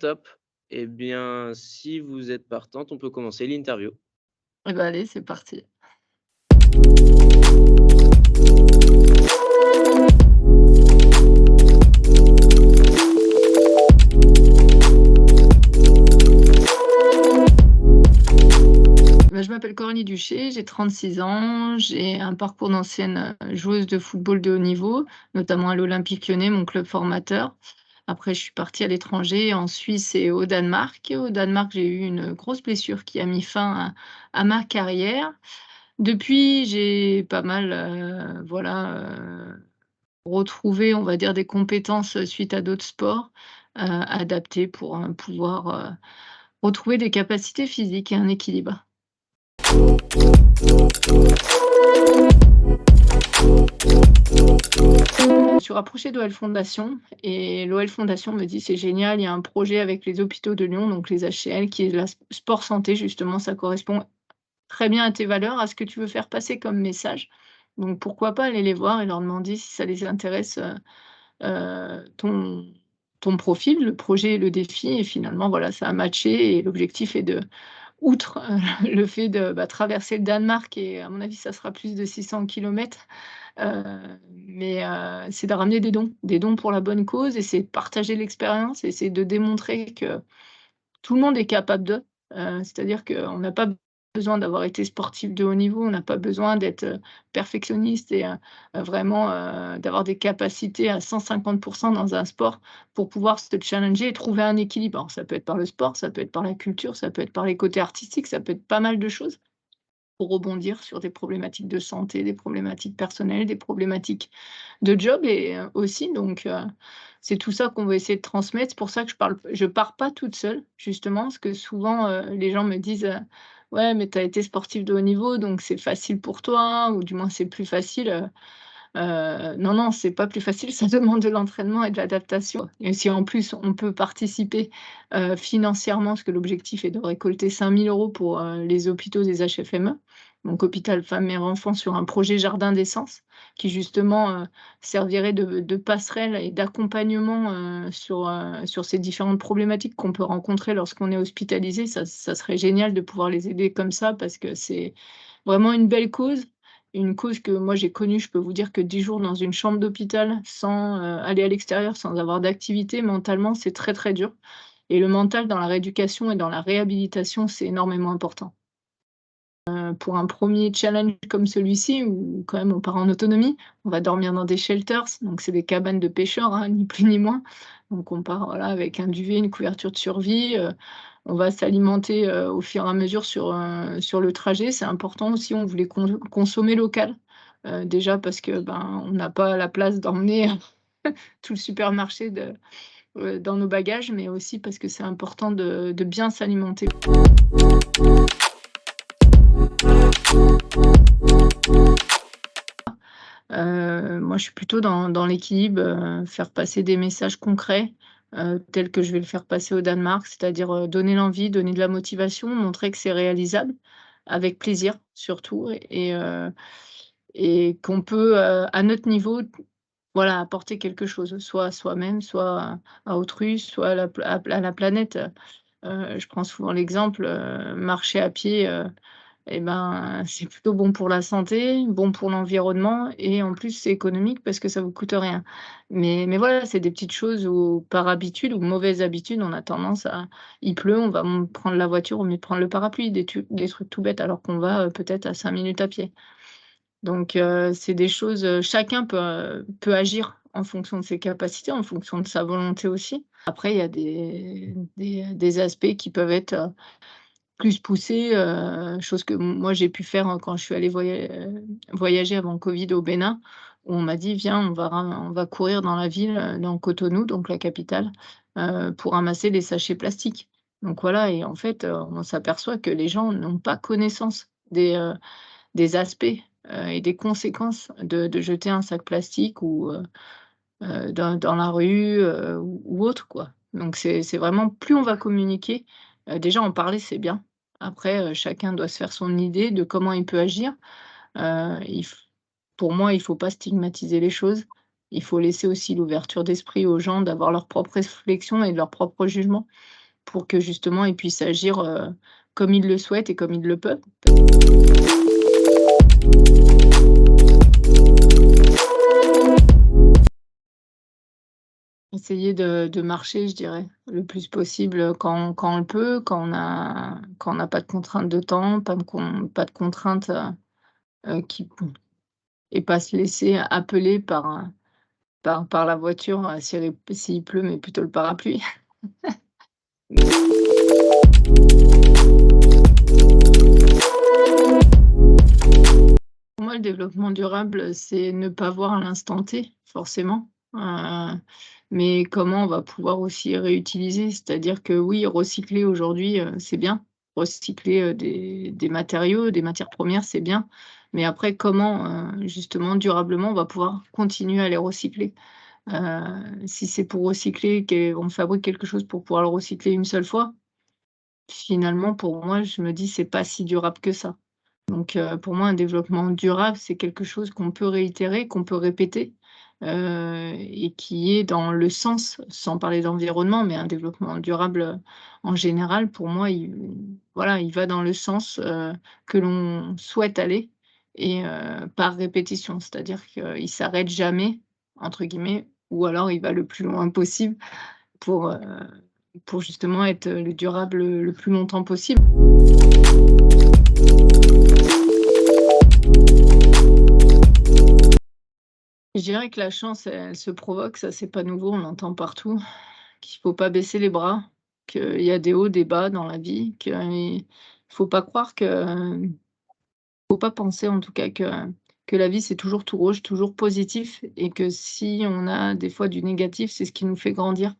Top. Eh bien, si vous êtes partante, on peut commencer l'interview. Eh ben allez, c'est parti. Bah, je m'appelle Coralie Duché, j'ai 36 ans, j'ai un parcours d'ancienne, joueuse de football de haut niveau, notamment à l'Olympique Lyonnais, mon club formateur. Après, je suis partie à l'étranger, en Suisse et au Danemark. Au Danemark, j'ai eu une grosse blessure qui a mis fin à ma carrière. Depuis, j'ai pas mal, retrouvé, on va dire, des compétences, suite à d'autres sports, adaptées pour, pouvoir, retrouver des capacités physiques et un équilibre. Je me suis rapprochée d'OL Fondation et l'OL Fondation me dit: «C'est génial, il y a un projet avec les hôpitaux de Lyon», donc les HCL, qui est la sport santé justement, ça correspond très bien à tes valeurs, à ce que tu veux faire passer comme message. Donc pourquoi pas aller les voir et leur demander si ça les intéresse, ton profil, le projet et le défi et finalement voilà, ça a matché et l'objectif est de outre, le fait de, traverser le Danemark et à mon avis, ça sera plus de 600 kilomètres, c'est de ramener des dons pour la bonne cause et c'est de partager l'expérience et c'est de démontrer que tout le monde est capable de, c'est-à-dire qu'on n'a pas besoin d'avoir été sportif de haut niveau, on n'a pas besoin d'être, perfectionniste et vraiment, d'avoir des capacités à 150 dans un sport pour pouvoir se challenger et trouver un équilibre. Alors ça peut être par le sport, ça peut être par la culture, ça peut être par les côtés artistiques, ça peut être pas mal de choses pour rebondir sur des problématiques de santé, des problématiques personnelles, des problématiques de job et aussi donc c'est tout ça qu'on va essayer de transmettre. C'est pour ça que je pars pas toute seule justement, parce que souvent, les gens me disent, «Ouais, mais tu as été sportif de haut niveau, donc c'est facile pour toi» ou du moins c'est plus facile, non, non, c'est pas plus facile, ça demande de l'entraînement et de l'adaptation et si en plus on peut participer, financièrement, parce que l'objectif est de récolter 5 000 € pour, les hôpitaux des HFME, donc hôpital femmes et enfants sur un projet jardin d'essence qui justement, servirait de passerelle et d'accompagnement, sur ces différentes problématiques qu'on peut rencontrer lorsqu'on est hospitalisé. Ça serait génial de pouvoir les aider comme ça parce que c'est vraiment une cause que moi j'ai connue, je peux vous dire que 10 jours dans une chambre d'hôpital sans, aller à l'extérieur, sans avoir d'activité, mentalement, c'est très, très dur et le mental dans la rééducation et dans la réhabilitation, c'est énormément important. Pour un premier challenge comme celui-ci où quand même on part en autonomie, on va dormir dans des shelters, donc c'est des cabanes de pêcheurs, hein, ni plus ni moins. Donc on part, voilà, avec un duvet, une couverture de survie, on va s'alimenter, au fur et à mesure sur le trajet. C'est important aussi, on voulait consommer local, déjà parce que, on n'a pas la place d'emmener tout le supermarché dans nos bagages, mais aussi parce que c'est important de bien s'alimenter. Moi, je suis plutôt dans l'équilibre, faire passer des messages concrets, tels que je vais le faire passer au Danemark, c'est-à-dire, donner l'envie, donner de la motivation, montrer que c'est réalisable, avec plaisir surtout et qu'on peut, à notre niveau, voilà, apporter quelque chose, soit à soi-même, soit à autrui, soit à la planète. Je prends souvent l'exemple, marcher à pied, et c'est plutôt bon pour la santé, bon pour l'environnement et en plus c'est économique parce que ça vous coûte rien. Mais voilà, c'est des petites choses où par habitude ou mauvaise habitude, on a tendance à il pleut, on va prendre la voiture au lieu de prendre le parapluie, des trucs tout bêtes alors qu'on va, peut-être à 5 minutes à pied. Donc c'est des choses, chacun peut agir en fonction de ses capacités, en fonction de sa volonté aussi. Après il y a des aspects qui peuvent être, plus poussés, chose que moi j'ai pu faire, quand je suis allée voyager avant Covid au Bénin, où on m'a dit: «Viens, on va courir dans la ville, dans Cotonou», donc la capitale, pour ramasser les sachets plastiques. Donc voilà et en fait, on s'aperçoit que les gens n'ont pas connaissance des aspects, et des conséquences de jeter un sac plastique ou dans la rue, ou autre quoi. Donc c'est vraiment plus on va communiquer, déjà en parler c'est bien. Après, chacun doit se faire son idée de comment il peut agir. Il f Pour moi, il faut pas stigmatiser les choses. il faut laisser aussi l'ouverture d'esprit aux gens d'avoir leur propre réflexion et de leur propre jugement pour que justement ils puissent agir, comme ils le souhaitent et comme ils le peuvent. Essayer de marcher, je dirais, le plus possible, quand on le peut, quand on n'a pas de contraintes de temps, pas de contraintes, qui et pas se laisser appeler par la voiture, s'il pleut, mais plutôt le parapluie. Pour moi, le développement durable, c'est ne pas voir à l'instant T, forcément, mais comment on va pouvoir aussi réutiliser. C'est-à-dire que oui, recycler aujourd'hui, c'est bien. Recycler, des matériaux, des matières premières, c'est bien, mais après comment, justement, durablement, on va pouvoir continuer à les recycler? Si c'est pour recycler, on fabrique quelque chose pour pouvoir le recycler une seule fois, finalement, pour moi, je me dis: «C'est pas si durable que ça». Donc pour moi, un développement durable, c'est quelque chose qu'on peut réitérer, qu'on peut répéter, et qui est dans le sens, sans parler d'environnement, mais un développement durable, en général, pour moi, voilà, il va dans le sens, que l'on souhaite aller et par répétition. C'est-à-dire qu'il «s'arrête jamais» entre guillemets ou alors il va le plus loin possible pour, heu, pour justement être, le durable, le plus longtemps possible. Je dirais que la chance, elle se provoque, ça c'est pas nouveau, on entend partout qu'il faut pas baisser les bras, qu'il y a des hauts, des bas dans la vie, qu'il faut pas croire que faut pas penser en tout cas que la vie c'est toujours tout rouge, toujours positif et que si on a des fois du négatif, c'est ce qui nous fait grandir.